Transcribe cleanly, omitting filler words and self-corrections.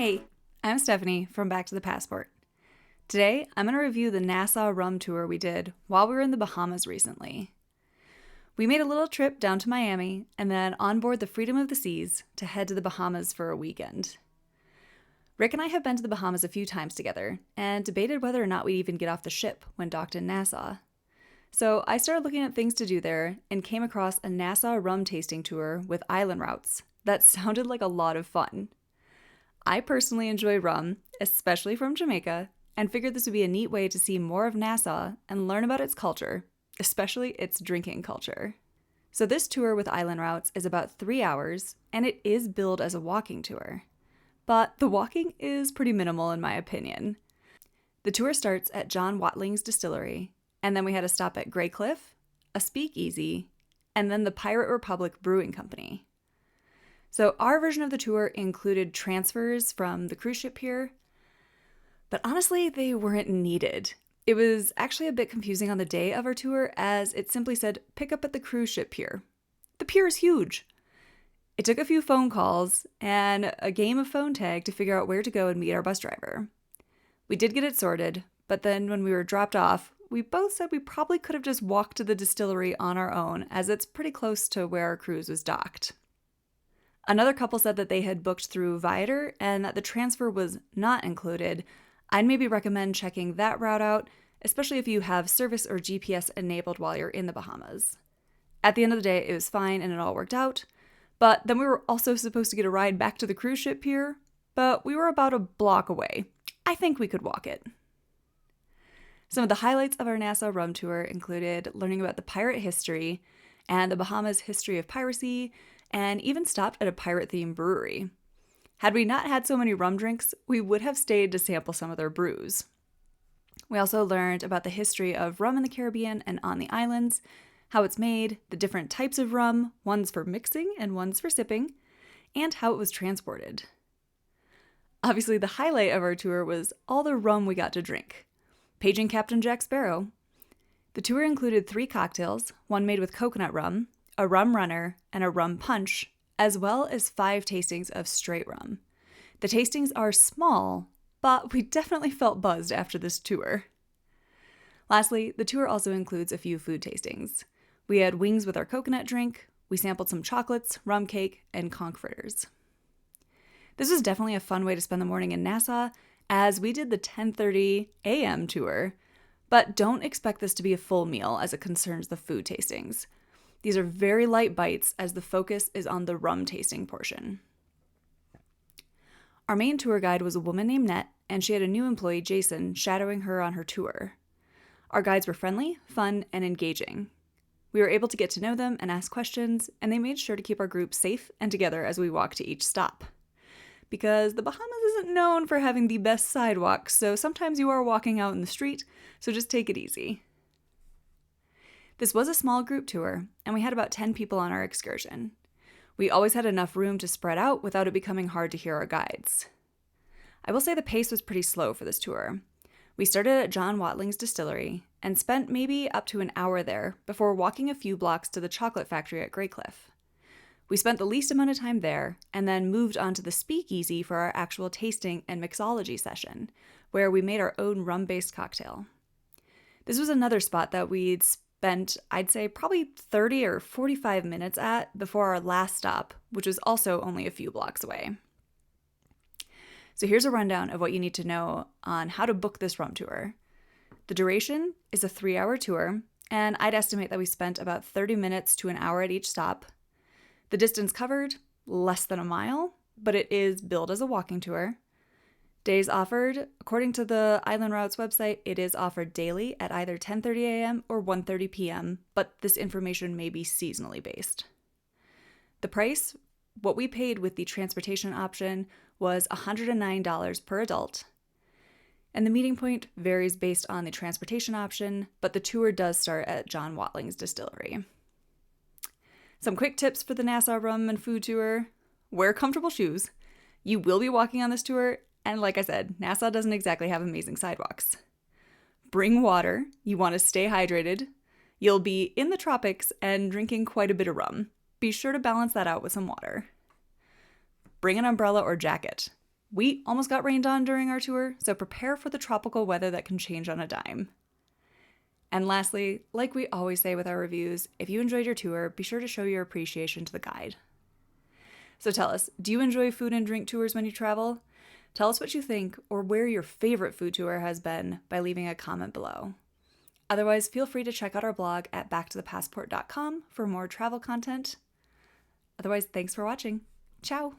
Hey, I'm Stephanie from Back to the Passport. Today, I'm going to review the Nassau rum tour we did while we were in the Bahamas recently. We made a little trip down to Miami and then on board the Freedom of the Seas to head to the Bahamas for a weekend. Rick and I have been to the Bahamas a few times together and debated whether or not we'd even get off the ship when docked in Nassau. So I started looking at things to do there and came across a Nassau rum tasting tour with island routes that sounded like a lot of fun. I personally enjoy rum, especially from Jamaica, and figured this would be a neat way to see more of Nassau and learn about its culture, especially its drinking culture. So this tour with island routes is about 3 hours, and it is billed as a walking tour. But the walking is pretty minimal in my opinion. The tour starts at John Watling's distillery, and then we had a stop at Grey Cliff, a speakeasy, and then the Pirate Republic Brewing Company. So our version of the tour included transfers from the cruise ship pier, but honestly, they weren't needed. It was actually a bit confusing on the day of our tour as it simply said, pick up at the cruise ship pier. The pier is huge. It took a few phone calls and a game of phone tag to figure out where to go and meet our bus driver. We did get it sorted, but then when we were dropped off, we both said we probably could have just walked to the distillery on our own as it's pretty close to where our cruise was docked. Another couple said that they had booked through Viator and that the transfer was not included. I'd maybe recommend checking that route out, especially if you have service or GPS enabled while you're in the Bahamas. At the end of the day, it was fine and it all worked out. But then we were also supposed to get a ride back to the cruise ship pier, but we were about a block away. I think we could walk it. Some of the highlights of our Nassau rum tour included learning about the pirate history and the Bahamas' history of piracy, and even stopped at a pirate-themed brewery. Had we not had so many rum drinks, we would have stayed to sample some of their brews. We also learned about the history of rum in the Caribbean and on the islands, how it's made, the different types of rum, ones for mixing and ones for sipping, and how it was transported. Obviously, the highlight of our tour was all the rum we got to drink. Paging Captain Jack Sparrow. The tour included 3 cocktails, one made with coconut rum, a rum runner, and a rum punch, as well as 5 tastings of straight rum. The tastings are small, but we definitely felt buzzed after this tour. Lastly, the tour also includes a few food tastings. We had wings with our coconut drink, we sampled some chocolates, rum cake, and conch fritters. This was definitely a fun way to spend the morning in Nassau, as we did the 10:30 a.m. tour, but don't expect this to be a full meal as it concerns the food tastings. These are very light bites as the focus is on the rum tasting portion. Our main tour guide was a woman named Net, and she had a new employee, Jason, shadowing her on her tour. Our guides were friendly, fun, and engaging. We were able to get to know them and ask questions, and they made sure to keep our group safe and together as we walked to each stop. Because the Bahamas isn't known for having the best sidewalks, so sometimes you are walking out in the street, so just take it easy. This was a small group tour, and we had about 10 people on our excursion. We always had enough room to spread out without it becoming hard to hear our guides. I will say the pace was pretty slow for this tour. We started at John Watling's distillery and spent maybe up to an hour there before walking a few blocks to the chocolate factory at Grey Cliff. We spent the least amount of time there and then moved on to the speakeasy for our actual tasting and mixology session, where we made our own rum-based cocktail. This was another spot that we'd spent, I'd say, probably 30 or 45 minutes at before our last stop, which was also only a few blocks away. So here's a rundown of what you need to know on how to book this rum tour. The duration is a 3-hour tour, and I'd estimate that we spent about 30 minutes to an hour at each stop. The distance covered, less than a mile, but it is billed as a walking tour. Days offered, according to the Island Routes website, it is offered daily at either 10:30 a.m. or 1:30 p.m., but this information may be seasonally based. The price, what we paid with the transportation option, was $109 per adult. And the meeting point varies based on the transportation option, but the tour does start at John Watling's distillery. Some quick tips for the Nassau rum and food tour. Wear comfortable shoes. You will be walking on this tour, and like I said, Nassau doesn't exactly have amazing sidewalks. Bring water. You want to stay hydrated. You'll be in the tropics and drinking quite a bit of rum. Be sure to balance that out with some water. Bring an umbrella or jacket. We almost got rained on during our tour, so prepare for the tropical weather that can change on a dime. And lastly, like we always say with our reviews, if you enjoyed your tour, be sure to show your appreciation to the guide. So tell us, do you enjoy food and drink tours when you travel? Tell us what you think or where your favorite food tour has been by leaving a comment below. Otherwise, feel free to check out our blog at backtothepassport.com for more travel content. Otherwise, thanks for watching. Ciao!